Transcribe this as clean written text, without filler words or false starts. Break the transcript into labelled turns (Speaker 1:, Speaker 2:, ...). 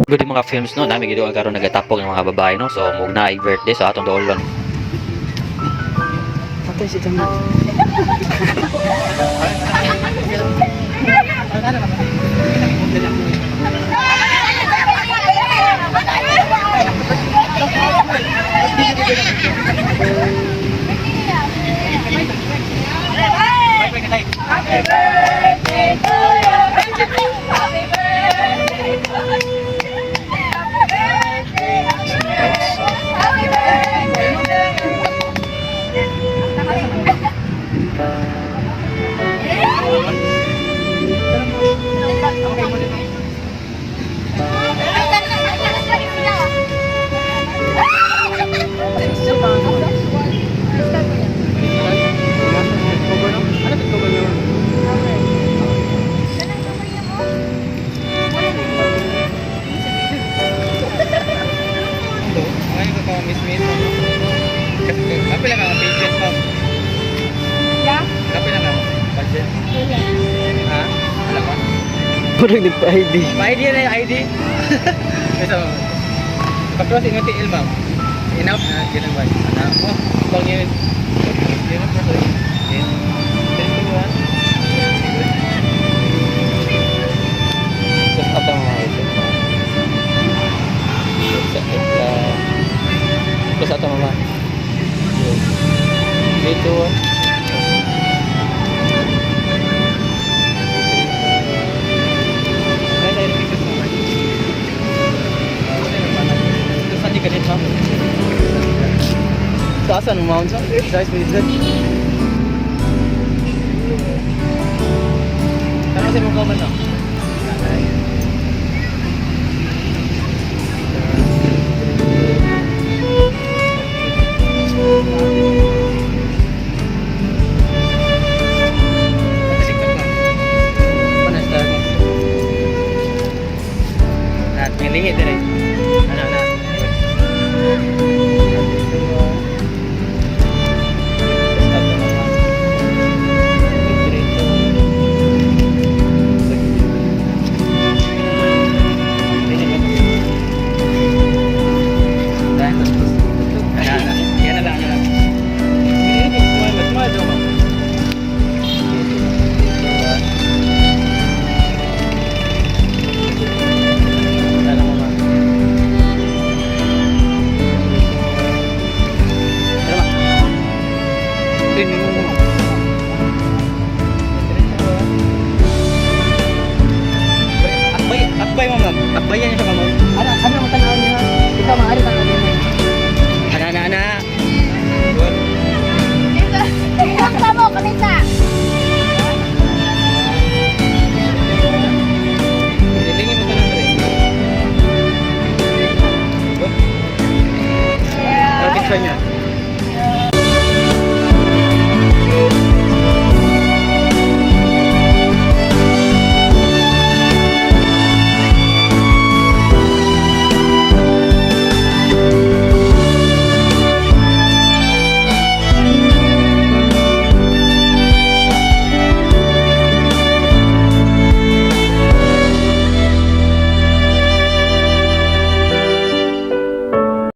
Speaker 1: Good yung mga films no, nami gid karon nagatapog ng mga babae no. So mug na birthday so atong doolon.
Speaker 2: Patay si Tama.
Speaker 3: Happy birthday to you. Happy birthday to you. Happy birthday
Speaker 2: Kapila ka patient ma'am?
Speaker 3: Yeah?
Speaker 2: Kapila ka patient? Ha? Wala ka?
Speaker 4: Parang nagpa-ID.
Speaker 2: Pa-ID na yung ID? Ito. Pag-crossing yung TL ma'am. Enough na, ganun ba? Oh, bang yun. Yun ang person. Yun.
Speaker 4: Tapos atang mga ito. Tapos atang mga. Dito.
Speaker 2: Saan di ka din ma'am? Saan ang mount sa? Guys, please. Saan kasi mong comment no? Yang lingit tadi. Anak-anak. Akbay ma'am. Akbayan niya sa ma'am.